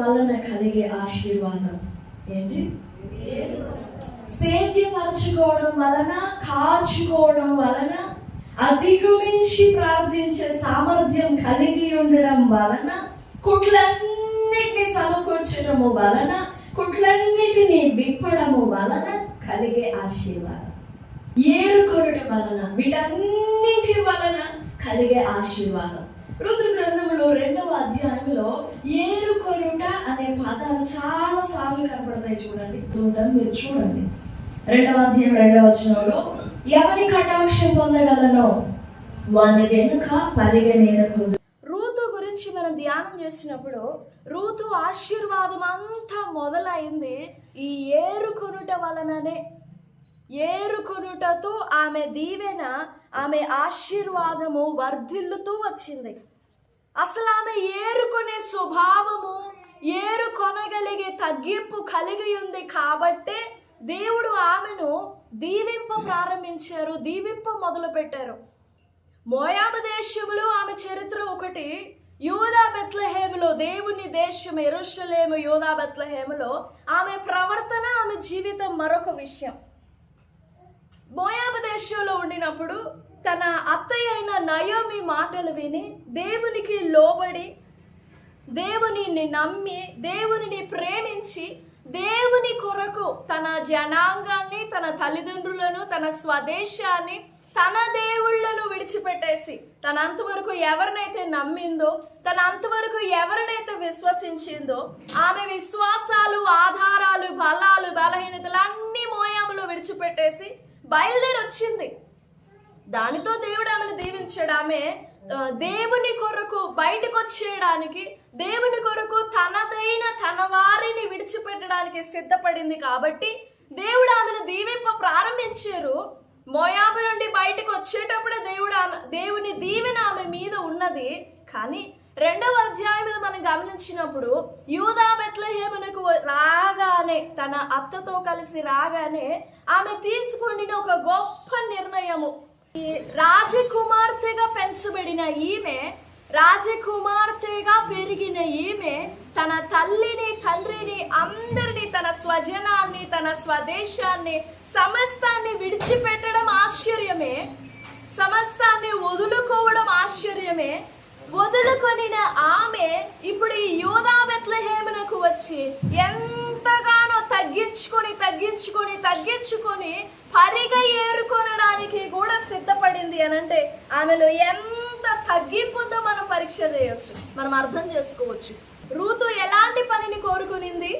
వలన కలిగే ఆశీర్వాదం ఏంటి? సేద్యపరచుకోవడం వలన, కాచుకోవడం వలన, అధిగమించి ప్రార్థించే సామర్థ్యం కలిగి ఉండడం వలన, కుట్లన్నిటిని సమకూర్చడము వలన, కుట్లన్నిటిని విప్పడము వలన కలిగే ఆశీర్వాదం. ఏరుకొనడం వలన, వీటన్నిటి వలన కలిగే ఆశీర్వాదం. ఋతు గ్రంథంలో 2వ అధ్యాయంలో ఏరుకొనుట అనే పదాలు చాలా సార్లు కనపడతాయి. చూడండి, మీరు చూడండి. 2వ అధ్యాయం 2వ వచనంలో, ఎవరి కటాక్షం పొందగలనో వాని వెనుక పరిగెనేరకుందు. రూతు గురించి మనం ధ్యానం చేసినప్పుడు రూతు ఆశీర్వాదం అంతా మొదలైంది ఈ ఏరుకొనుట వలననే. ఏరుకొనుటతో ఆమె దీవెన, ఆమె ఆశీర్వాదము వర్ధిల్లుతూ వచ్చింది. అసలు ఆమె ఏరుకునే స్వభావము, ఏరుకొనగలిగే తగ్గింపు కలిగి ఉంది కాబట్టే దేవుడు ఆమెను దీవింప ప్రారంభించారు, దీవింప మొదలు పెట్టారు. మోయాబు దేశములో ఆమె చరిత్ర ఒకటి, యూదా బెత్లెహేములో, దేవుని దేశం యెరూషలేము యూదా బెత్లెహేములో ఆమె ప్రవర్తన, ఆమె జీవితం మరొక విషయం. మోయాబు దేశంలో ఉండినప్పుడు తన అత్తయ్య అయిన నయోమి మాటలు విని, దేవునికి లోబడి, దేవునిని నమ్మి, దేవునిని ప్రేమించి, దేవుని కొరకు తన జనాంగాన్ని, తన తల్లిదండ్రులను, తన స్వదేశాన్ని, తన దేవుళ్లను విడిచిపెట్టేసి, తన అంతవరకు ఎవరినైతే నమ్మిందో, తన అంతవరకు ఎవరినైతే విశ్వసించిందో, ఆమె విశ్వాసాలు, ఆధారాలు, బలాలు, బలహీనతలు అన్ని మోయాబులో విడిచిపెట్టేసి బయలుదేరి వచ్చింది. దానితో దేవుడు ఆమెను దీవించాడు. ఆమె దేవుని కొరకు బయటకు వచ్చేయడానికి, దేవుని కొరకు తనదైన తన వారిని విడిచిపెట్టడానికి సిద్ధపడింది కాబట్టి దేవుడు ఆమెను దీవింప ప్రారంభించారు. మోయాబు నుండి బయటకు వచ్చేటప్పుడే దేవుని దీవెన ఆమె మీద ఉన్నది. కానీ 2వ అధ్యాయంలో మనం గమనించినప్పుడు యూదా బెత్లెహేమునకు రాగానే, తన అత్తతో కలిసి రాగానే ఆమె తీసుకుని ఒక గొప్ప నిర్ణయము. ఈ రాజకుమార్తెగా పెంచబడిన ఈమె, రాజకుమార్తెగా పెరిగిన ఈమె తన తల్లిని, తండ్రిని, అందరినీ, తన స్వజనాన్ని, తన స్వదేశాన్ని, సమస్తాన్ని విడిచిపెట్టడం ఆశ్చర్యమే, సమస్తాన్ని వదులుకోవడం ఆశ్చర్యమే. వదులుకొనిన ఆమె ఇప్పుడు ఈ యూదా బెత్లెహేమునకు వచ్చి ఎంతగానో తగ్గించుకొని పరిగ ఏరుకొనడానికి కూడా సిద్ధపడింది అని అంటే ఆమెలో ఎంత తగ్గింపు ఉందో మనం పరీక్ష చేయొచ్చు, మనం అర్థం చేసుకోవచ్చు. రూతు ఎలాంటి పనిని కోరుకునింది?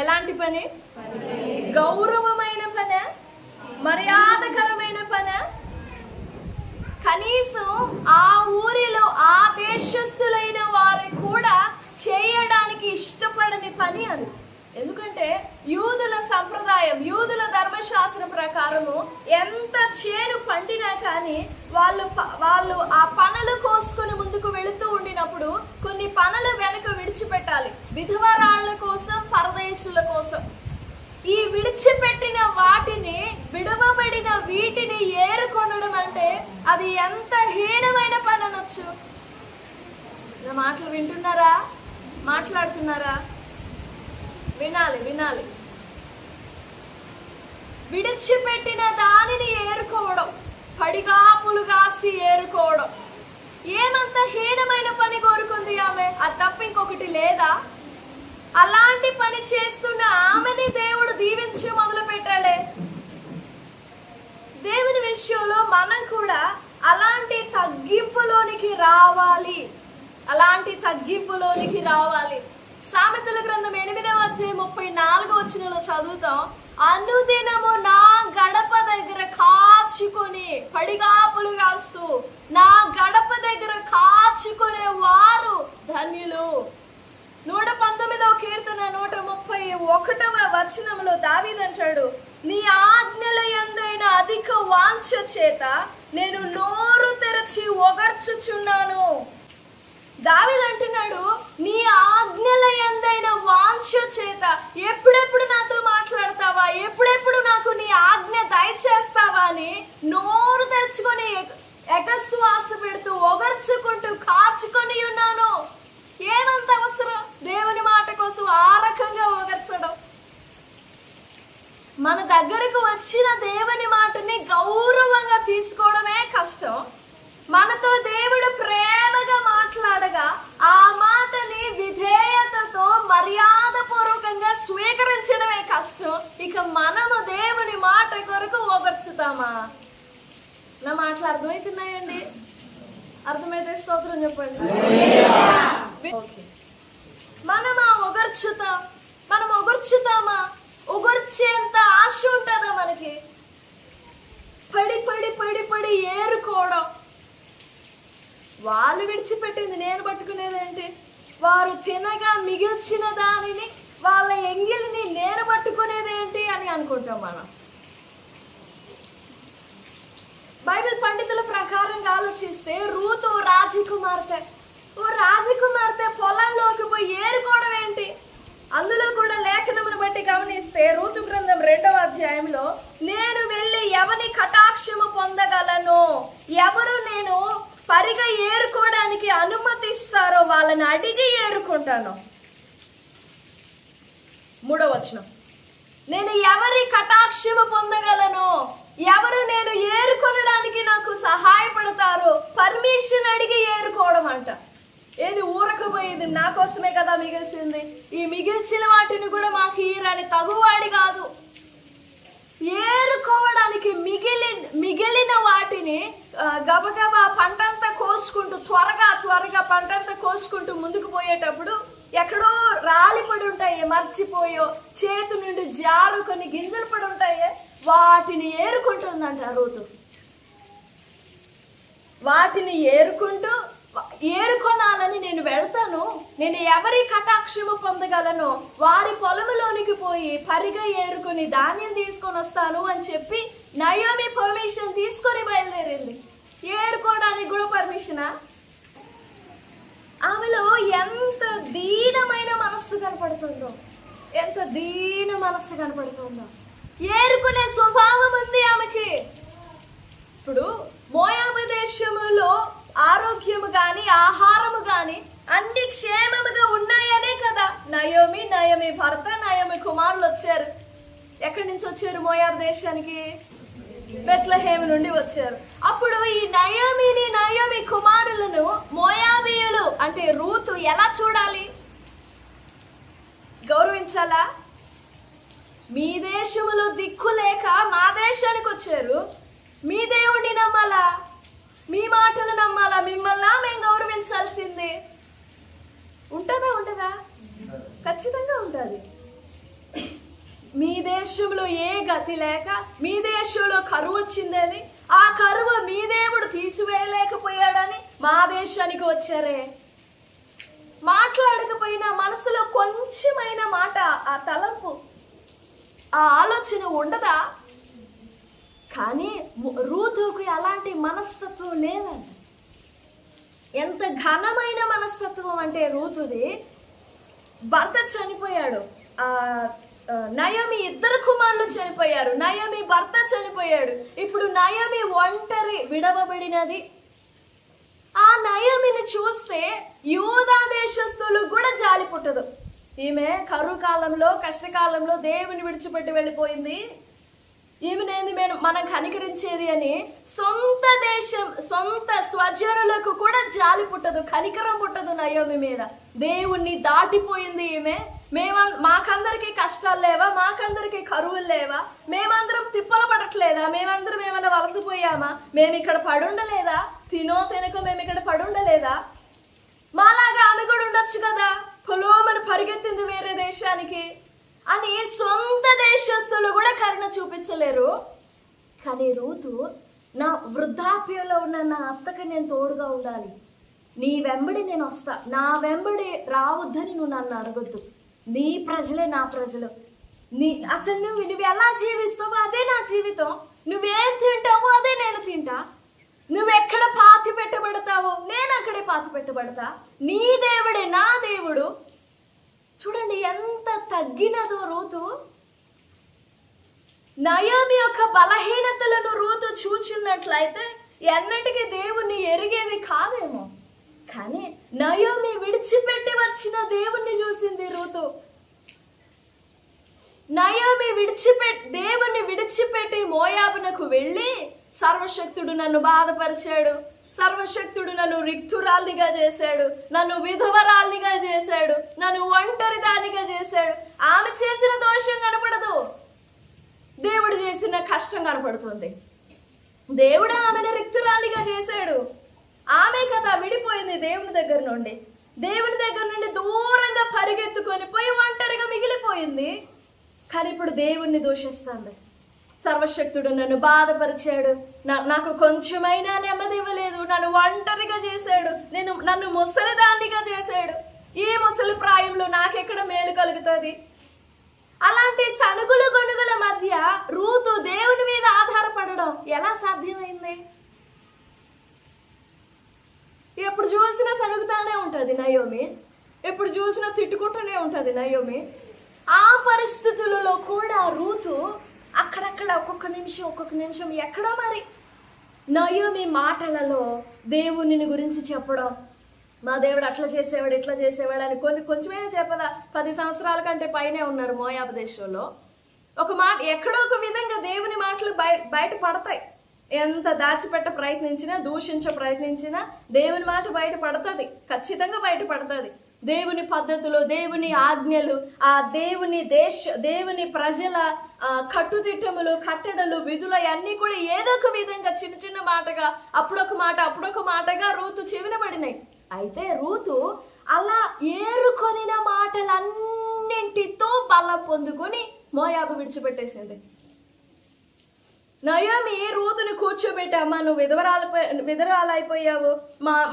ఎలాంటి పని? గౌరవమైన పని, మర్యాదకరమైన పని. కనీసం ఆ ఊరిలో ఆ దేశస్థులైన వారు కూడా చేయడానికి ఇష్టపడని పని అది. ఎందుకంటే యూదుల సంప్రదాయం, యూదుల ధర్మశాస్త్రం ప్రకారము ఎంత చేను పండినా కానీ వాళ్ళు ఆ పనులు కోసుకొని ముందుకు వెళుతూ ఉండినప్పుడు కొన్ని పనులు వెనక విడిచిపెట్టాలి, విధవరాళ్ల కోసం, పరదేశుల కోసం. ఈ విడిచిపెట్టిన వాటిని, విడవబడిన వీటిని ఏరుకొనడం అంటే అది ఎంత హీనమైన పని అనొచ్చు. నా మాటలు వింటున్నారా? మాట్లాడుతున్నారా? వినాలి. విడిచిపెట్టిన దానిని ఏరుకోవడం, పడిగాపులు కాసి ఏరుకోవడం, ఏమంత హీనమైన పని కోరుకుంది ఆమె? అది తప్ప ఇంకొకటి లేదా? అలాంటి పని చేస్తున్న ఆమెని దేవుడు దీవించి మొదలు పెట్టాడే. దేవుని విషయంలో మనం కూడా అలాంటి తగ్గింపులోనికి రావాలి. సామెతల గ్రంథం 8వ అధ్యాయం 34వ వచనంలో చదువుతాం, అనుదినము నా గడప దగ్గర కాచుకొని, పడిగాపులు కాస్తూ నా గడప దగ్గర కాచుకునే వారు ధన్యులు. 119వ కీర్తన 131వ వచనంలో దావీదు అంటాడు, నీ ఆజ్ఞల యందైన అధిక వాంఛ చేత నేను నోరు తెరచి ఒగర్చుచున్నాను. దావీదు అంటున్నాడు, నీ ఆజ్ఞల యందైన వాంఛ చేత, ఎప్పుడెప్పుడు నాతో మాట్లాడతావా, ఎప్పుడెప్పుడు నాకు నీ ఆజ్ఞ దయచేస్తావా అని నోరు తెరుచుకొని ఎగశ్వాస పెడుతూ ఒగర్చుకుంటూ కాచుకొని ఉన్నాను. ఏ మన దగ్గరకు వచ్చిన దేవుని మాటని గౌరవంగా తీసుకోవడమే కష్టం. మనతో దేవుడు ప్రేమగా మాట్లాడగా ఆ మాటని విధేయతతో మర్యాద పూర్వకంగా స్వీకరించడమే కష్టం. ఇక మనము దేవుని మాట కొరకు ఒగర్చుతామా? నా మాటలు అర్థమవుతున్నాయండి? అర్థమైతే స్తోత్రం చెప్పండి. మనం ఒగర్చుతామా? ఒగర్చేంత ఆశ ఉంటుందా మనకి? పడి పడి పడి పడి ఏరుకోవడం. వాళ్ళు విడిచిపెట్టింది నేను పట్టుకునేదేంటి? వారు తినగా మిగిల్చిన దానిని, వాళ్ళ ఎంగిలిని నేను పట్టుకునేదేంటి అని అనుకుంటాం మనం. బైబిల్ పండితుల ప్రకారంగా ఆలోచిస్తే రూతు రాజకుమార్తె. ఓ రాజకుమార్తె పొలంలోకి పోయి ఏరుకోవడం ఏంటి? అందులో కూడా లేఖనమును బట్టి గమనిస్తే రూతు గ్రంథం 2వ అధ్యాయంలో, నేను వెళ్ళి ఎవని కటాక్షము పొందగలను, ఎవరు నేను పరిగా ఏరుకోవడానికి అనుమతిస్తారో వాళ్ళని అడిగి ఏరుకుంటాను. 3వ వచనం, నేను ఎవరి కటాక్షము పొందగలను, ఎవరు నేను ఏరుకొనడానికి నాకు సహాయపడతారో పర్మిషన్ అడిగి ఏరుకోవడం అంట. ఏది ఊరకపోయేది నా కోసమే కదా మిగిల్చింది, ఈ మిగిల్చిన వాటిని కూడా మాకు ఈరని తగువాడి కాదు. ఏరుకోవడానికి మిగిలిన వాటిని గబగబా పంటంతా కోసుకుంటూ త్వరగా పంటంతా కోసుకుంటూ ముందుకు పోయేటప్పుడు ఎక్కడో రాలిపడి ఉంటాయే, మర్చిపోయో చేతి నుండి జారుకొని గింజలు పడి ఉంటాయే, వాటిని ఏరుకుంటుందంట రూతు. వాటిని ఏరుకొనాలని నేను వెళ్తాను, నేను ఎవరి కటాక్షము పొందగలను వారి పొలములోనికి పోయి పరిగా ఏరుకొని ధాన్యం తీసుకొని వస్తాను అని చెప్పి నయోమి పర్మిషన్ తీసుకొని బయలుదేరింది. ఏరుకోవడానికి కూడా పర్మిషనా? ఆమెలో ఎంత దీనమైన మనస్సు కనపడుతుందో, ఎంత దీన మనస్సు కనపడుతుందో. ఏరుకునే స్వభావం ఉంది ఆమెకి. ఇప్పుడు మోయాబు దేశములో ఆరోగ్యము గాని ఆహారము గాని అన్ని క్షేమముగా ఉన్నాయనే కదా నయోమి భర్త, నయోమి కుమారులు వచ్చారు. ఎక్కడి నుంచి వచ్చారు? మోయాబు దేశానికి బెత్లెహేము నుండి వచ్చారు. అప్పుడు ఈ నయోమి కుమారులను మోయాబీయులు అంటే రూతు ఎలా చూడాలి? గౌరవించాలా? మీ దేశములో దిక్కు లేక మా దేశానికి వచ్చారు, మీ దేవుడిని నమ్మాలా, మీ మాటలు నమ్మాలా, మిమ్మల్ని మేము గౌరవించాల్సిందే. ఉంటుందా? ఖచ్చితంగా ఉంటుంది. మీ దేశంలో ఏ గతి లేక మీ దేశంలో కరువు వచ్చిందని, ఆ కరువు మీ దేవుడు తీసివేయలేకపోయాడని మా దేశానికి వచ్చారే. మాట్లాడకపోయినా మనసులో కొంచెమైన మాట, ఆ తలంపు, ఆ ఆలోచన ఉండదా? కానీ రూతుకు అలాంటి మనస్తత్వం లేదంట. ఎంత ఘనమైన మనస్తత్వం అంటే రూతుది. భర్త చనిపోయాడు, నయోమి ఇద్దరు కుమారులు చనిపోయారు, నయోమి భర్త చనిపోయాడు. ఇప్పుడు నయోమి ఒంటరి విడవబడినది. ఆ నయోమిని చూస్తే యూదా దేశస్తులు కూడా జాలి పుట్టదు. ఈమె కరువు కాలంలో, కష్టకాలంలో దేవుని విడిచిపెట్టి వెళ్ళిపోయింది, ఈమెనేంది మనం కనికరించేది అని సొంత దేశం, సొంత స్వజనులకు కూడా జాలి పుట్టదు, కనికరం పుట్టదు నయోమి మీద. దేవుణ్ణి దాటిపోయింది ఈమె. మాకందరికి కష్టాలు లేవా? మాకందరికి కరువులు లేవా? మేమందరం తిప్పలు పడట్లేదా? మేమందరం ఏమైనా వలసపోయామా? మేము ఇక్కడ పడుండలేదా? తినకో మేము ఇక్కడ పడుండలేదా? మాలాగా ఆమె కూడా ఉండొచ్చు కదా, పొలోమని పరిగెత్తింది వేరే దేశానికి అని సొంత దేశస్తులు కూడా కరుణ చూపించలేరు. కానీ రూతు, నా వృద్ధాప్యంలో ఉన్న నా అత్తకి నేను తోడుగా ఉండాలి, నీ వెంబడి నేను వస్తా, నా వెంబడి రావద్దని నువ్వు నన్ను అడగొద్దు, నీ ప్రజలే నా ప్రజలు, అసలు నువ్వు ఎలా జీవిస్తావో అదే నా జీవితం, నువ్వేం తింటావో అదే నేను తింటా, నువ్వెక్కడ పాతి పెట్టబడతావో నేను అక్కడే పాతి పెట్టబడతా, నీ దేవుడే నా దేవుడు. చూడండి ఎంత తగ్గినదో రూతు. నయోమి యొక్క బలహీనతలను రూతు చూచున్నట్లయితే ఎన్నటికీ దేవుణ్ణి ఎరిగేది కాదేమో. కానీ నయోమి విడిచిపెట్టి వచ్చిన దేవుణ్ణి చూసింది రూతు. నయోమి దేవుని విడిచిపెట్టి మోయాబునకు వెళ్ళి, సర్వశక్తుడు నన్ను బాధపరిచాడు, సర్వశక్తుడు నన్ను రిక్తురాల్నిగా చేశాడు, నన్ను విధవరాల్నిగా చేశాడు, నన్ను ఒంటరి దానిగా చేశాడు. ఆమె చేసిన దోషం కనపడదు, దేవుడు చేసిన కష్టం కనపడుతుంది. దేవుడు ఆమెను రిక్తురాలిగా చేశాడు. ఆమె కదా విడిపోయింది దేవుని దగ్గర నుండి. దేవుని దగ్గర నుండి దూరంగా పరిగెత్తుకొని పోయి ఒంటరిగా మిగిలిపోయింది. కానీ ఇప్పుడు దేవుణ్ణి దూషిస్తుంది. సర్వశక్తుడు నన్ను బాధపరిచాడు, నాకు కొంచెమైనా నెమ్మది ఇవ్వలేదు, నన్ను ఒంటరిగా చేశాడు, నన్ను ముసలిదాన్నిగా చేశాడు. ఈ ముసలి ప్రాయంలో నాకెక్కడ మేలు కలుగుతుంది? అలాంటి సనుగులు గొనుగుల మధ్య రూతు దేవుని మీద ఆధారపడడం ఎలా సాధ్యమైంది? ఎప్పుడు చూసినా సనుగుతానే ఉంటుంది నయోమి, ఎప్పుడు చూసినా తిట్టుకుంటూనే ఉంటుంది నయోమి. ఆ పరిస్థితులలో కూడా రూతు అక్కడక్కడ ఒక్కొక్క నిమిషం ఎక్కడో మరి నయోమి మాటలలో దేవుని గురించి చెప్పడం, మా దేవుడు అట్లా చేసేవాడు ఇట్లా చేసేవాడు అని కొంచెమే చెప్పదా. 10 సంవత్సరాల కంటే పైనే ఉన్నారు మోయాబు దేశంలో. ఒక మాట ఎక్కడో ఒక విధంగా దేవుని మాటలు బయట పడతాయి. ఎంత దాచిపెట్ట ప్రయత్నించినా, దూషించ ప్రయత్నించినా దేవుని మాట బయట పడుతుంది, ఖచ్చితంగా బయట పడుతుంది. దేవుని పద్ధతులు, దేవుని ఆజ్ఞలు, ఆ దేవుని ప్రజల కట్టుదిట్టములు, కట్టడలు, విధులు అన్నీ కూడా ఏదో ఒక విధంగా చిన్న మాటగా అప్పుడొక మాటగా రూతు చెవిన పడినాయి. అయితే రూతు అలా ఏరుకొనిన మాటలన్నింటితో బలం పొందుకొని మోయాబు విడిచిపెట్టేసింది. నయోమి రూతుని కూర్చోబెట్టి, అమ్మా నువ్వు విధవరాలైపోయావు,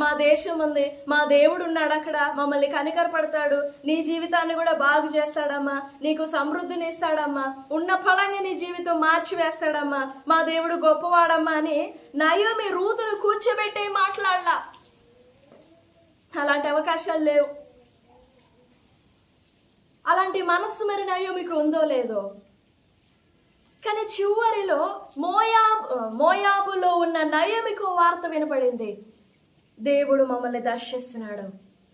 మా దేశం ఉంది, మా దేవుడు ఉన్నాడు అక్కడ, మమ్మల్ని కనికరపడతాడు, నీ జీవితాన్ని కూడా బాగు చేస్తాడమ్మా, నీకు సమృద్ధిని ఇస్తాడమ్మా, ఉన్న ఫలంగా నీ జీవితం మార్చి వేస్తాడమ్మా, మా దేవుడు గొప్పవాడమ్మా అని నయోమి రూతును కూర్చోబెట్టే మాట్లాడలా. అలాంటి అవకాశాలు లేవు. అలాంటి మనస్సు మరి నయోమికి ఉందో లేదో. కానీ చివరిలో మోయాబులో ఉన్న నయోమికి వార్త వినపడింది, దేవుడు మమ్మల్ని దర్శిస్తున్నాడు,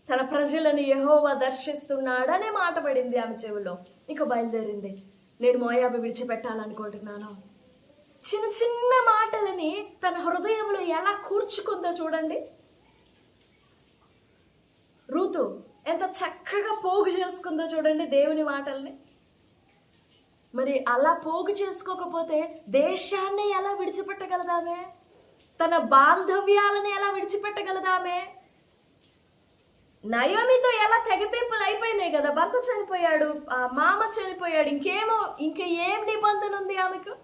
తన ప్రజలను యెహోవా దర్శిస్తున్నాడు అనే మాట పడింది ఆమె చెవిలో. ఇక బయలుదేరింది, నేను మోయాబు విడిచిపెట్టాలనుకుంటున్నాను. చిన్న మాటలని తన హృదయంలో ఎలా కూర్చుకుందో చూడండి. రూతు ఎంత చక్కగా పోగు చేసుకుందో చూడండి దేవుని మాటల్ని. మరి అలా పోగు చేసుకోకపోతే దేశాన్ని ఎలా విడిచిపెట్టగలదామే? తన బాంధవ్యాలను ఎలా విడిచిపెట్టగలదామే? నయోమితో ఎలా తెగతెంపులు అయిపోయినాయి కదా, భర్త చనిపోయాడు, మామ చనిపోయాడు, ఇంకా ఏం నిబంధన ఉంది ఆమెకు?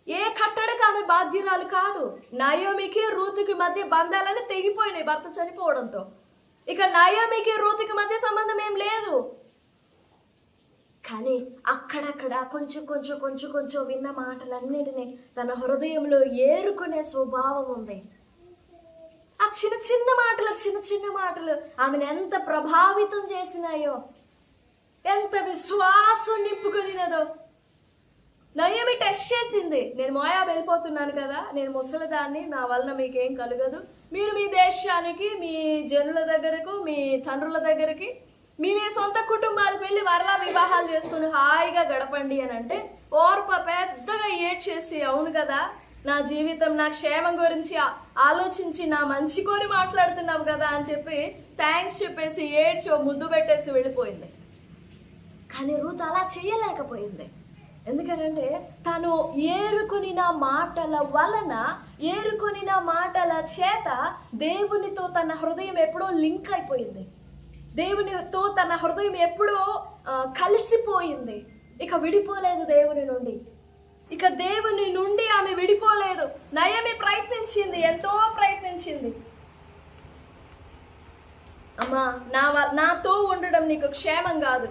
ఏ కట్టడకు ఆమె బాధ్యురాలు కాదు. నయోమికి రూతుకి మధ్య బంధాలని తెగిపోయినాయి భర్త చనిపోవడంతో. ఇక నయోమికి రూతుకి మధ్య సంబంధం ఏం లేదు. కానీ అక్కడక్కడ కొంచెం విన్న మాటలన్నిటినీ తన హృదయంలో ఏరుకునే స్వభావం ఉంది. ఆ చిన్న మాటలు ఆమెను ఎంత ప్రభావితం చేసినాయో, ఎంత విశ్వాసం నింపుకొనినదో. నయోమి టెస్ట్ చేసింది, నేను మోయాబు వెళ్ళిపోతున్నాను కదా, నేను ముసలిదాన్ని, నా వలన మీకేం కలగదు, మీరు మీ దేశానికి, మీ జనుల దగ్గరకు, మీ తండ్రుల దగ్గరికి, మీ సొంత కుటుంబాలకు వెళ్ళి వరలా వివాహాలు చేసుకుని హాయిగా గడపండి అని అంటే పెద్దగా ఏడ్చేసి, అవును కదా, నా జీవితం, నా క్షేమం గురించి ఆలోచించి నా మంచి కోరి మాట్లాడుతున్నావు కదా అని చెప్పి థ్యాంక్స్ చెప్పేసి ఏడ్చి ముద్దు పెట్టేసి వెళ్ళిపోయింది. కానీ రూత్ అలా చేయలేకపోయింది. ఎందుకనంటే తను ఏరుకొనిన మాటల వలన, ఏరుకొనిన మాటల చేత దేవునితో తన హృదయం ఎప్పుడో లింక్ అయిపోయింది, దేవునితో తన హృదయం ఎప్పుడో కలిసిపోయింది. ఇక విడిపోలేదు దేవుని నుండి. ఇక దేవుని నుండి ఆమె విడిపోలేదు. నయోమి ప్రయత్నించింది, ఎంతో ప్రయత్నించింది. అమ్మా, నాతో ఉండడం నీకు క్షేమం కాదు.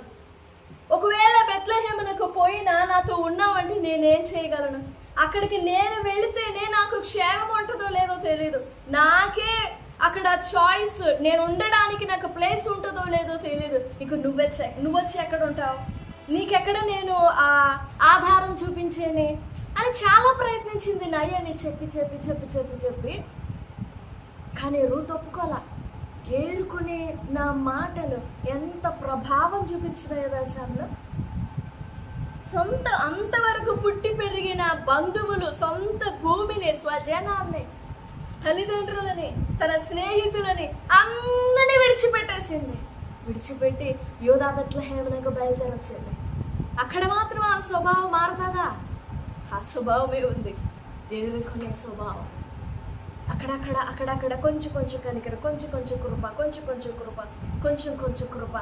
ఒకవేళ బెత్లెహేమునకు పోయినా నాతో ఉన్నావంటే నేనేం చేయగలను? అక్కడికి నేను వెళితేనే నాకు క్షేమం ఉంటుందో లేదో తెలీదు. నాకే అక్కడ చాయిస్, నేను ఉండడానికి నాకు ప్లేస్ ఉంటుందో లేదో తెలీదు. ఇక నువ్వొచ్చి ఎక్కడ ఉంటావు? నీకెక్కడ నేను ఆధారం చూపించేని అని చాలా ప్రయత్నించింది నయోమి, చెప్పి. కానీ రూత్ ఒప్పుకోలా. ఏరుకునే నా మాటలు ఎంత ప్రభావం చూపించినాయో దేశంలో. అంతవరకు పుట్టి పెరిగిన బంధువులు, సొంత భూమిని, స్వజనాన్ని, తల్లిదండ్రులని, తన స్నేహితులని అందరినీ విడిచిపెట్టేసింది. విడిచిపెట్టి యూదా బెత్లెహేమునకు బయలుదేరొచ్చింది. అక్కడ మాత్రం ఆ స్వభావం మారుతుందా? ఆ స్వభావమే ఉంది, ఎదుర్కొనే స్వభావం. అక్కడక్కడ కొంచెం కనికర, కొంచెం కృప, కొంచెం కృప, కొంచెం కృప,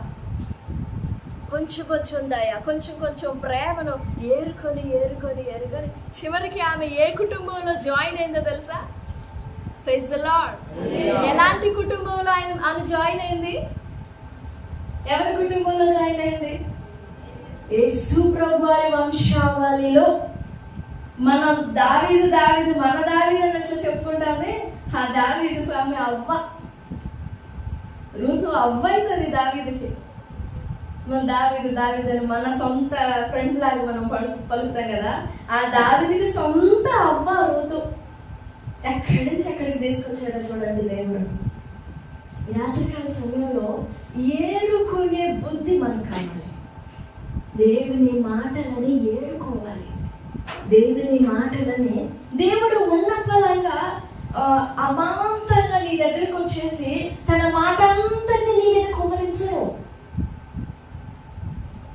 కొంచెం దయ, కొంచెం ప్రేమను ఏరుకొని చివరికి ఆమె ఏ కుటుంబంలో జాయిన్ అయిందో తెలుసా? Praise the lord. ఎలాంటి కుటుంబంలో ఆమె జాయిన్ అయింది? ఎవరి కుటుంబంలో జాయిన్ అయింది? యేసు ప్రభు వారి వంశావళిలో. మనం దావీదు మన దావీదు అన్నట్లు చెప్పుకుంటామే. ఆ దావీదుకు ఆమె అవ్వ. రూతు అవ్వ అవుతుంది దావీదుకి. మన దావీదు అని మన సొంత ఫ్రెండ్ లాగా మనం పలుకుతాం కదా. ఆ దావీదుకి సొంత అవ్వ రూతు. ఎక్కడి నుంచి ఎక్కడికి తీసుకొచ్చారో చూడండి దేవుడు. రాత్రికాల సమయంలో ఏరుకునే బుద్ధి మనకు కావాలి. దేవుని మాటలని ఏరుకోవాలి. దేవుని మాటలని దేవుడు ఉన్నపలంగా అమాంతంగా నీ దగ్గరకు వచ్చేసి తన మాట అంతటిని నీ మీద కుమరించడు.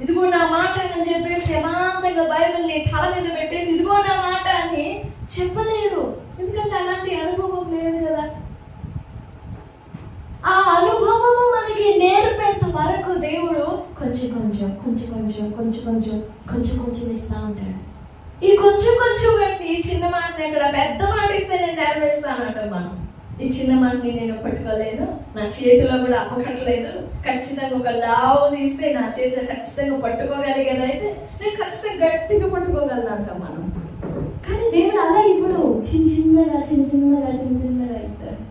ఇదిగో నా మాట అని చెప్పేసి అమాంతంగా బైబిల్ని తల మీద పెట్టేసి ఇదిగో నా మాట అని చెప్పలేడు. ఎందుకంటే అలాంటి అనుభవం లేదు కదా. ఆ అనుభవము మనకి నేర్పేంత వరకు దేవుడు కొంచెం ఇస్తా ఉంటాడు. ఈ కొంచెం బట్టి చిన్న మాటని ఎక్కడ పెద్ద మాట ఇస్తే నేను నెరవేరుస్తానంటాం మనం. ఈ చిన్న మాటని నేను పట్టుకోలేను, నా చేతిలో కూడా అప్పకట్లేదు, ఖచ్చితంగా ఒక లావు తీస్తే నా చేతిలో ఖచ్చితంగా పట్టుకోగలిగేదైతే నేను ఖచ్చితంగా గట్టిగా పట్టుకోగలను అంటాం మనం. కానీ దేవుడు అలా ఇప్పుడు చిన్నగా ఇస్తారు.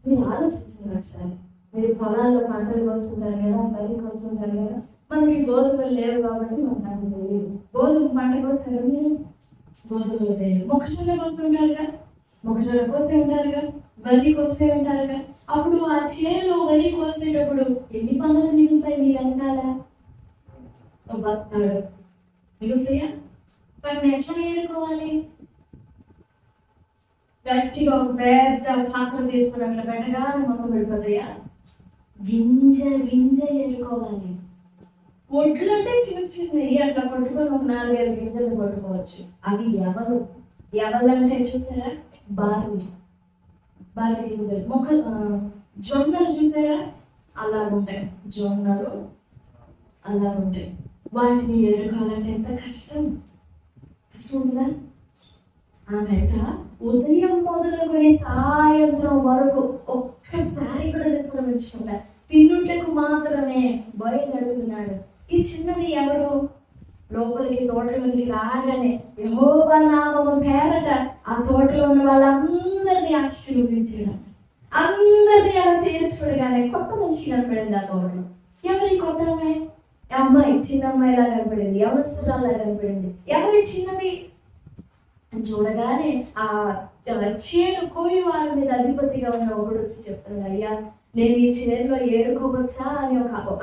మీరు ఆలోచించారు ఒకసారి. మీరు పొలాల్లో పంటలు కోసుకుంటారు కదా, బయటకు వస్తుంటారు కదా. మనకి గోధుమలు లేవు కాబట్టి మనకు తెలియదు. గోధుమ పంట కోసారు మీరు? గోధుమలు తెలియదు. మొక్కజొన్న కోస్తుంటారుగా, మొక్కజొన్న కోసే ఉంటారుగా, వరి కోసే ఉంటారుగా. అప్పుడు ఆ చేలో వరి కోసేటప్పుడు ఎన్ని పనులు మిగులుతాయి మీరు అంటారా? బస్తాడు మిగులుతాయా? వాటిని ఎట్లా ఏరుకోవాలి? గట్టిగా ఒక పెద్ద పాత్ర తీసుకుని అట్లా పెట్టగానే మొత్తం పడిపోతాయా? గింజ ఏరుకోవాలి. ఒడ్లు అంటే చిన్నవి అట్లా పట్టుకొని ఒక 4-5 గింజలు పట్టుకోవచ్చు. అవి ఎవలు అంటే చూసారా? బార్లీ గింజలు. జొన్నలు చూసారా? అలా ఉంటాయి. జొన్నలు అలా ఉంటాయి. వాటిని ఏరుకోవాలంటే ఎంత కష్టం ఉందా? ఆమెట ఉదయం మొదలుకొని సాయంత్రం వరకు ఒక్కసారి కూడా విశ్రమించకుండా తిన్నుటకు మాత్రమే బయలు అడుగుతున్నాడు. ఈ చిన్నది ఎవరు? లోపలికి తోటలోకి రాగానే యెహోవా నామము పేరట ఆ తోటలో ఉన్న వాళ్ళందరినీ ఆశీర్వదించాడు. అందరినీ అలా తీర్చుకోగానే కొత్త మనిషి కనపడింది ఆ తోటలో. ఎవరి కొత్త అమ్మాయి? చిన్న అమ్మాయిలా కనపడింది, యవనస్తురాలా కనపడింది. ఎవరి చిన్నది చూడగానే ఆ చేను కోయి వారి మీద అధిపతిగా ఉన్న ఒకడు వచ్చి చెప్తాడు, అయ్యా నేను ఈ చేనులో ఏరుకోవచ్చా అని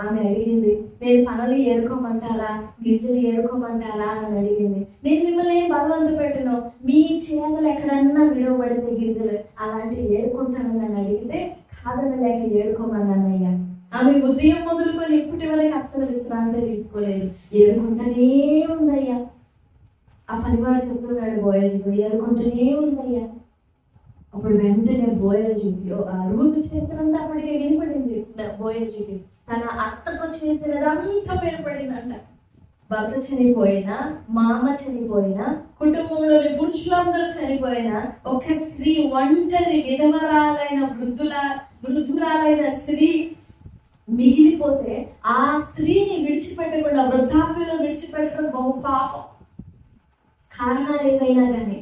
ఆమె అడిగింది. నేను పనులు ఏరుకోమంటారా, గింజలు ఏరుకోమంటారా అని అడిగింది. నేను మిమ్మల్ని ఏం బలవంత పెట్టను, మీ చేనులు ఎక్కడన్నా విడవబడితే గింజలు అలాంటివి ఏరుకుంటానని నన్ను అడిగితే కాదని లేక ఏరుకోమన్నానయ్యా. ఆమె ఉదయం మొదలుకొని ఇప్పటి వరకు అస్సలు విశ్రాంతి తీసుకోలేదు, ఏరుకుంటానే ఉందయ్యా. ఆ పనివాడు చెప్తున్నాడు బోయజుకు, ఏరుకుంటూనే ఉందయ్యా. అప్పుడు వెంటనే బోయజుకి రూతు చేస్తున్నంత అప్పటికే వినపడింది. బోయజుకి తన అత్తకు చేసినదంతా వినపడిందంట. భర్త చనిపోయినా, మామ చనిపోయినా, కుటుంబంలోని పురుషులందరూ చనిపోయినా, ఒక స్త్రీ ఒంటరి విధవరాలైన వృద్ధురాలైన స్త్రీ మిగిలిపోతే ఆ స్త్రీని విడిచిపెట్టకుండా వృద్ధాప్యంలో విడిచిపెట్టడం బహు పాపం. కారణాలు ఏవైనా కానీ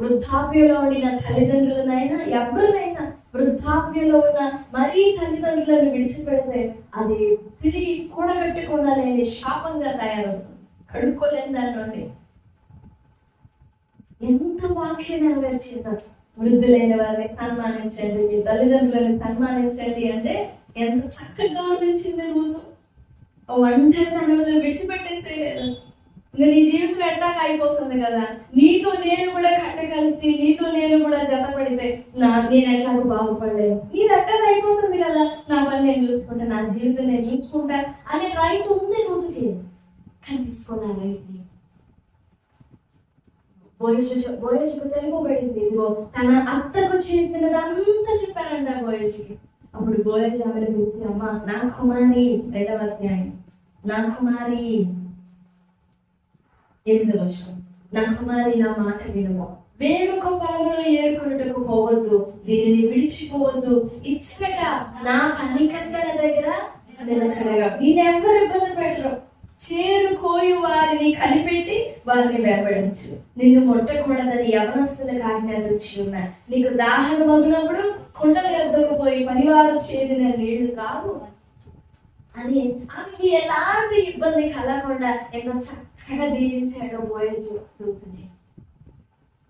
వృద్ధాప్యంలో ఉండిన తల్లిదండ్రులనైనా ఎవరినైనా వృద్ధాప్యంలో ఉన్న మరీ తల్లిదండ్రులను విడిచిపెడితే అది తిరిగి కూడగట్టుకోలేని శాపంగా తయారవుతుంది. కడుక్కోలేని దాని నుండి ఎంత వాక్యం నెరవేర్చిందో. వృద్ధులైన వారిని సన్మానించండి, మీ తల్లిదండ్రులను సన్మానించండి అంటే ఎంత చక్కగా గౌరవించింది రూతు. ఒంటరితనంలో విడిచిపెట్టేసేయలేదు. నీ జీవితం ఎట్టాగా అయిపోతుంది కదా, నీతో నేను కూడా కట్ట కలిసి నీతో నేను కూడా జతపడితే నేను ఎట్లాగో బాగుపడలేను, నీది ఎట్టాగా అయిపోతుంది కదా, నా పని నేను చూసుకుంటా, నా జీవితం నేను చూసుకుంటా అనే రైట్ ఉంది రూతుకి. కానీ తీసుకోనా రైట్ని. బోయజుకు తెలుపబడింది, తన అత్తకు చేసినదంతా చెప్పానంట బోయజుకి. అప్పుడు బోయజు ఆవిడ పిలిచి, అమ్మ నా కుమారి, 2వ అధ్యాయం, నా కుమారి 8వ వచనం, నా కుమారి నా మాట వినుము, వేరొక పొలంలో ఏరుకొనుటకు పోవద్దు, దీనిని విడిచిపోవద్దు, ఇచ్చట నా పనికత్తెల దగ్గర నిలకడగా. నేనెవ్వరు ఇబ్బంది పెట్టరు, చేరు కోయు వారిని కనిపెట్టి వారిని వెంబడించు. నిన్ను ముట్టకూడదని యవనస్తులకు ఆజ్ఞలు ఇచ్చి ఉన్నా. నీకు దాహం మగినప్పుడు కుండలు ఎద్దకపోయి పనివారు చేదిన నీళ్లు త్రాగు అని ఆమెకి ఎలాంటి ఇబ్బంది కలగకుండా ఎంతో చక్కగా దీవించాడో బోయజు.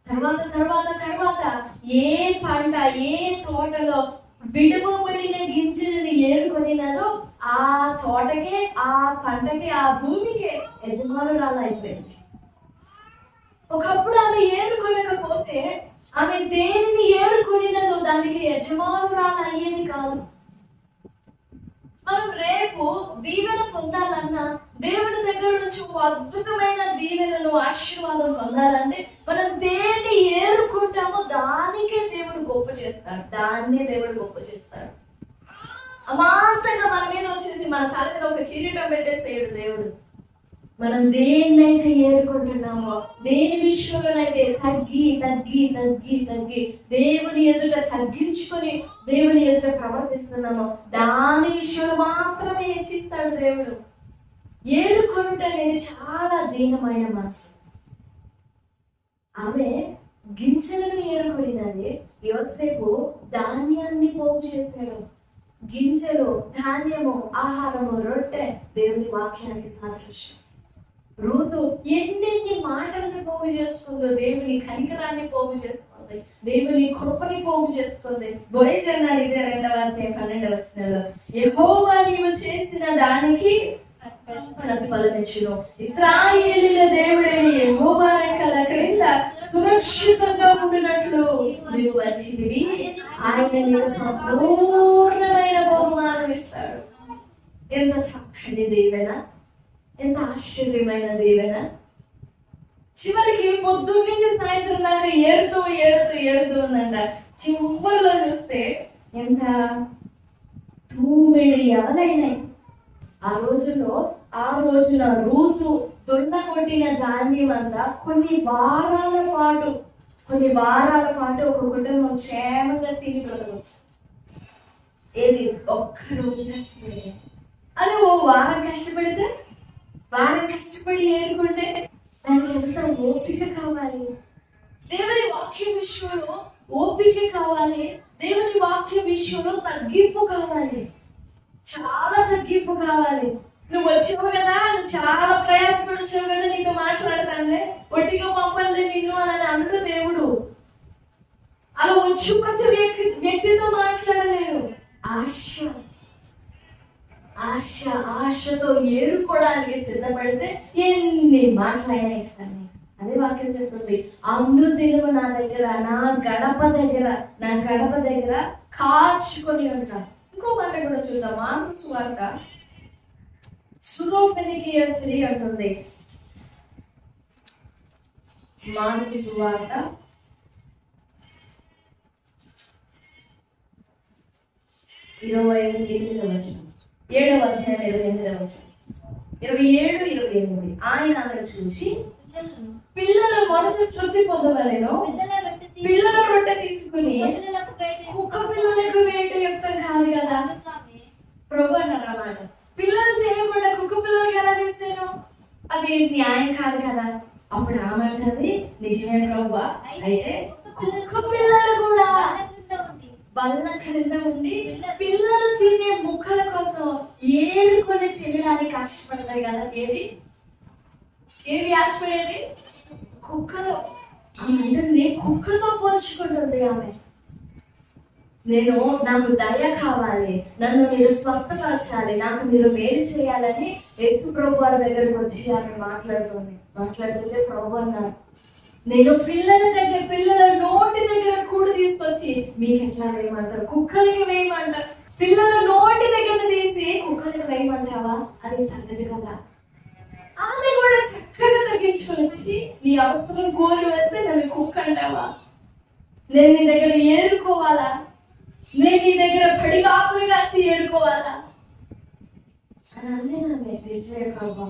తర్వాత తర్వాత తర్వాత ఏ పంట, ఏ తోటలో విడువబడిన గింజలను ఏరుకొనినదో ఆ తోటకే, ఆ పంటకి, ఆ భూమికే యజమానురాలు అయిపోయింది. ఒకప్పుడు ఆమె ఏరుకొనకపోతే, ఆమె దేనిని ఏరుకొనినదో దానికి యజమానురాలు అయ్యేది కాదు. మనం రేపు దీవెన పొందాలన్నా, దేవుడి దగ్గర నుంచి ఒక అద్భుతమైన దీవెనను, ఆశీర్వాదం పొందాలంటే మనం దేన్ని ఏరుకుంటామో దానికే దేవుడు గొప్ప చేస్తాడు, దాన్నే దేవుడు గొప్ప చేస్తాడు. అమాంతంగా మన మీద వచ్చేసి మన తల మీద ఒక కిరీటం పెట్టేసేయడు దేవుడు. మనం దేన్నైతే ఏరుకుంటున్నామో, దేని విషయంలోనైతే తగ్గి తగ్గి తగ్గి తగ్గి దేవుని ఎదుట తగ్గించుకొని దేవుని ఎదుట ప్రవర్తిస్తున్నామో దాని విషయంలో మాత్రమే హెచ్చిస్తాడు దేవుడు. ఏరుకొనుట అనేది చాలా దీనమైన మనసు. ఆమె గింజలను ఏరుకొనినది, యోసేపు ధాన్యాన్ని పోగు చేశాడు. గింజలు, ధాన్యము, ఆహారము, రొట్టె దేవుని వాక్యానికి సాదృశ్యం. రూతు ఎన్నెన్ని మాటలను పోగు చేస్తుందో, దేవుని కనికరాన్ని పోగు చేస్తుంది, దేవుని కృపని పోగు చేస్తుంది. బోయజు అన్నాడు ఇదే 2వ అధ్యాయం 12వ వచనంలో, యెహోవా నీవు చేసిన దానికి ప్రతిఫలమిచ్చును. ఇశ్రాయేలీయుల దేవుడైన యెహోవా రెక్కల క్రింద సురక్షితంగా ఉండినట్లు నీవు వచ్చితివి, ఆయన నీకు సంపూర్ణమైన బహుమానం ఇస్తాడు. ఎంత చక్కని దీవెన, ఎంత ఆశ్చర్యమైన దీవెన. చివరికి పొద్దున్న నుంచి సాయంత్రం దాకా ఏరుతూ ఏరుతూ ఏరుతూ ఉందంట. చివరిలో చూస్తే ఎంత తూమిడి ఎవరైనాయి. ఆ రోజున రూతు దొల్లగొట్టిన ధాన్యం అంతా కొన్ని వారాల పాటు ఒక కుటుంబం క్షేమంగా తిని బ్రతకొచ్చు. ఏది ఒక్క రోజు కష్టపడితే, అది ఓ వారం కష్టపడితే, వారం కష్టపడి ఏరుకుంటే దానికి ఎంత ఓపిక కావాలి. దేవుని వాక్య విషయంలో ఓపిక కావాలి, దేవుని వాక్య విషయంలో తగ్గింపు కావాలి, చాలా తగ్గింపు కావాలి. నువ్వు వచ్చావు కదా, నువ్వు చాలా ప్రయాసపడి వచ్చావు కదా, నీతో మాట్లాడతానులే, ఒట్టిగా పంపలే నిన్ను అని అంటూ దేవుడు అలా వచ్చి ప్రతి వ్యక్తితో మాట్లాడలేరు. ఆశతో ఏరుకోవడానికి సిద్ధపడితే ఎన్ని మాటలైనా ఇస్తాను. అదే వాక్యం చెప్తుంది, అనుదినము నా దగ్గర, నా గడప దగ్గర కాచుకొని ఉంటాను. ఇంకో మాట కూడా చూద్దాం. మార్కు సువార్త, సురోఫెనికియ స్త్రీ అంటుంది. మార్కు సువార్త 28వ వచనం, 7వ అధ్యాయం 28వ వచనం, 27, 28. ఆయన ఆమెను చూసి, పిల్లలు మొదట తృప్తి పొందవలెను, పిల్లల రొట్టె తీసుకుని కుక్క పిల్లలకు వేట యుక్తం కాదు కదా ప్రభు అన్నమాట. పిల్లలు తినకుండా కుక్క పిల్లలకి ఎలా వేసాను, అది న్యాయం కాదు కదా. అప్పుడు ఆమె అంటది, నిజమే ప్రభు, అయితే కుక్క పిల్లలు కూడా బల్ల క్రింద ఉండి పిల్లలు తినే ముక్కల కోసం ఏరుకొని తినడానికి ఆశపడతాయి కదా. ఏవి ఆశపడేది? కుక్కలు. అంటే కుక్కతో పోల్చుకుంటుంది ఆమె. నాకు దయ కావాలి, నన్ను మీరు స్వస్థపరచాలి, నాకు మీరు మేలు చేయాలని యేసు ప్రభు వారి దగ్గరకు వచ్చి ఆమె మాట్లాడుతుంటే ప్రభు అన్నారు, నేను పిల్లల నోటి దగ్గర కూడు తీసుకొచ్చి మీకు ఎట్లా వేయమంటారు, కుక్కలకి వేయమంటారు. పిల్లల నోటి దగ్గర తీసి కుక్కలకి వేయమంటావా? అది తగ్గదు కదా. ఆమె కూడా చక్కగా తగ్గించుకొని వచ్చి నీ అవసరం కోరి వేస్తే నన్ను కుక్క అంటావా? నేను నీ దగ్గర ఏరుకోవాలా? నేను నీ దగ్గర పడిగాపులు కాసి ఏరుకోవాలా అని అందేనామే. నిజమే ప్రభా,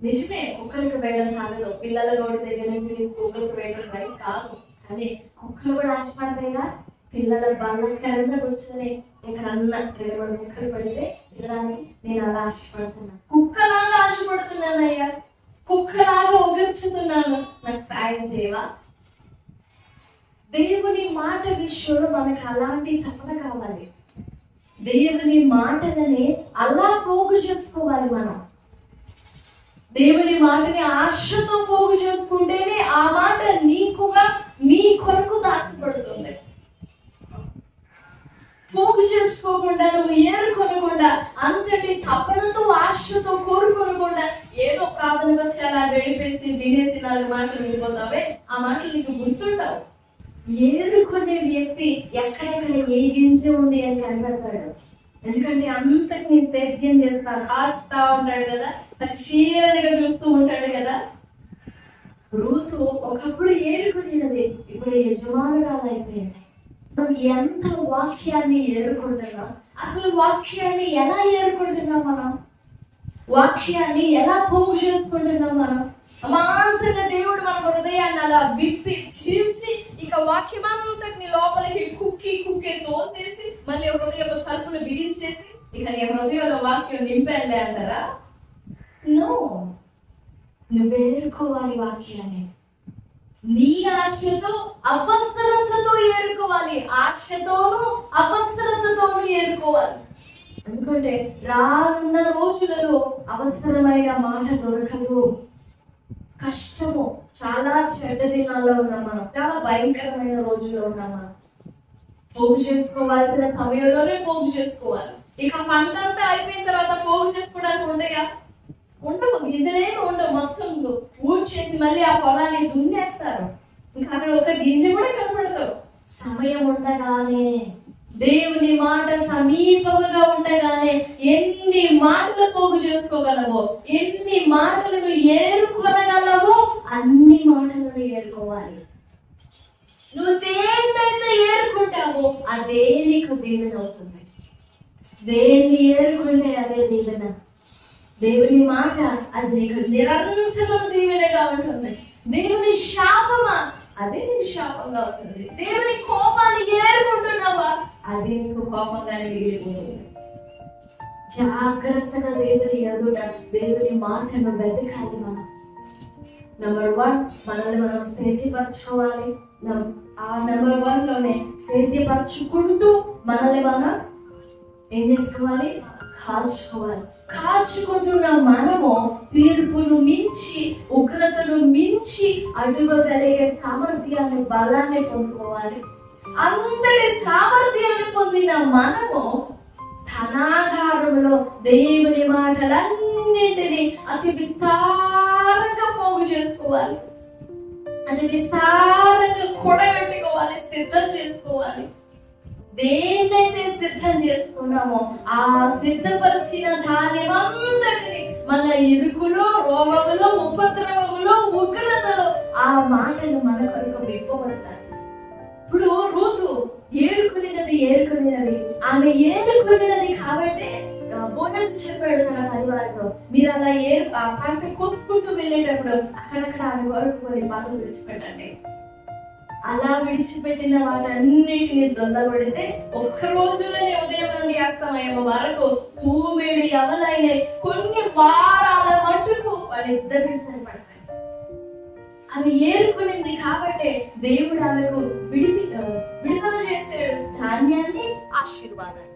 నిజమే. కుక్కలకు వేయడం కాదు, పిల్లల నోటి దగ్గర నుంచి కుక్కలకు వేయడం రైట్ కాదు. కానీ కుక్కలు కూడా ఆశపడతాయిగా. పిల్లల బలకరంగా కూర్చొని ఇక్కడ అన్న 2-3 కుక్కలు పడితే ఇక్కడ నేను అలా ఆశపడుతున్నాను, కుక్కలాగా ఆశపడుతున్నానయ్యా, కుక్కలాగా ఒగర్చుతున్నాను, నాకు సాయం చేయవా? దేవుని మాట విషయంలో మనకు అలాంటి తపన కావాలి. దేవుని మాటలని అలా పోగు చేసుకోవాలి. మనం దేవుని మాటని ఆశతో పోగు చేసుకుంటేనే ఆ మాట నీ కొరకు దాచబడుతుంది. పోగు చేసుకోకుండా, నువ్వు ఏరుకొనకుండా, అంతటి తపనతో ఆశతో కోరుకొనకుండా ఏదో ప్రార్థనకు వచ్చి అలా గడిపేసి వినేసి 4 మాటలు వెళ్ళిపోతావే, ఆ మాటలు నీకు గుర్తుండవు. ఏరుకునే వ్యక్తి ఎక్కడెక్కడ ఏ గింజ ఉంది అని కనబడతాడు. ఎందుకంటే అంతటిని సేద్యం చేస్తా కాచుతా ఉంటాడు కదా, పరిశీలనగా చూస్తూ ఉంటాడు కదా. రూతు ఒకప్పుడు ఏరుకునేది, ఇప్పుడు యజమానురాలు అయిపోయింది. మనం ఎంత వాక్యాన్ని ఏరుకుంటున్నాం? అసలు వాక్యాన్ని ఎలా ఏరుకుంటున్నాం? మనం వాక్యాన్ని ఎలా పోగు చేసుకుంటున్నాం? మనం అమాంతంగా దేవుడు మన హృదయాన్ని అలా విప్పి చీల్చి ఇక వాక్యం అంతటిని లోపలికి కుక్కి తోసేసి మళ్ళీ హృదయంలో తలుపును బిగించేసి ఇక నీ హృదయంలో వాక్యం నింపేళ్ళే అంటారా? నో, నువ్వేరుకోవాలి వాక్యాన్ని. నీ ఆశతో అవసరతతో ఏరుకోవాలి, ఆశతోనూ అవసరతతోనూ ఏరుకోవాలి. ఎందుకంటే రానున్న రోజులలో అవసరమైన మాట దొరకదు, కష్టము. చాలా చెడ్డ దినాల్లో ఉన్నాం మనం, చాలా భయంకరమైన రోజుల్లో ఉన్నాం మనం. పోగు చేసుకోవాల్సిన సమయంలోనే పోగు చేసుకోవాలి. ఇక పంట అంతా అయిపోయిన తర్వాత పోగు చేసుకోవడానికి ఉంటాయా? ఉండవు, గింజలేమి ఉండవు. మొత్తం ఊడ్చేసి మళ్ళీ ఆ పొలాన్ని దున్నేస్తారు, ఇంకా అక్కడ ఒక గింజ కూడా కనపడతావు. సమయం ఉండగానే, దేవుని మాట సమీపముగా ఉండగానే ఎన్ని మాటలు పోగు చేసుకోగలవో, ఎన్ని మాటలను ఏరుకొనగలవో అన్ని మాటలను ఏరుకోవాలి. నువ్వు దేన్నైతే ఏరుకుంటావో అదే నీకు దీవెన అవుతుంది. దేన్ని ఏరుకుంటే అదే దీవెన. దేవుని మాట అది నీకు నిరంతరం దీవెనగా ఉంటుంది. దేవుని శాపమా అదే నీకు శాపంగా ఉంటుంది. దేవుని కోపాన్ని ఏరుకుంటున్నావా అది నీకు కోపంగానే మిగిలిపోతుంది. జాగ్రత్తగా దేవుని ఎదుట దేవుని మాటను వెతకాలి. మనం నెంబర్ 1 మనల్ని మనం సేద్యపరచుకోవాలి. ఆ నెంబర్ 1 లోనే సేద్యపరచుకుంటూ మనల్ని మనం ఏం చేసుకోవాలి? కాల్చుకోవాలి. కాల్చుకుంటున్న మనము తీర్పును మించి, ఉగ్రతను మించి అడుగగలిగే సామర్థ్యాన్ని, బలాన్ని పొందుకోవాలి. అంతటి సామర్థ్యాన్ని పొందిన మనము ధనాగారంలో దేవుని మాటలన్నింటినీ అతి విస్తారంగా పోగు చేసుకోవాలి, అతి విస్తారంగా కూడగట్టుకోవాలి, సిద్ధం చేసుకోవాలి. దేన్నైతే సిద్ధం చేసుకున్నామో ఆ సిద్ధపరిచిన ధాన్యమంతటిని మన ఇరుకులో, రోగములో, ఉపద్రవములో, ఉగ్రతలో ఆ మాటలు మన కొరకు విప్పబడతాయి. ఇప్పుడు రూతు ఏరుకునేది ఆమె ఏరుకునేది కాబట్టి బోనస్ చెప్పాడు తన పరివారంతో, మీరు అలా ఆ పంట కోసుకుంటూ వెళ్ళేటప్పుడు అక్కడక్కడ ఆమె వరకు కొన్ని పనులు విడిచిపెట్టండి. అలా విడిచిపెట్టిన వాటన్నిటిని దొంగబడితే ఒక్క రోజులోనే ఉదయం నుండి అస్తమయం వరకు 2 యవలైన కొన్ని వారాల మట్టుకు వాళ్ళిద్దరికి సరిపడతాయి. ఆమె ఏరుకునింది కాబట్టి దేవుడు ఆమెకు విడుదల చేసాడు ధాన్యాన్ని, ఆశీర్వాదాన్ని.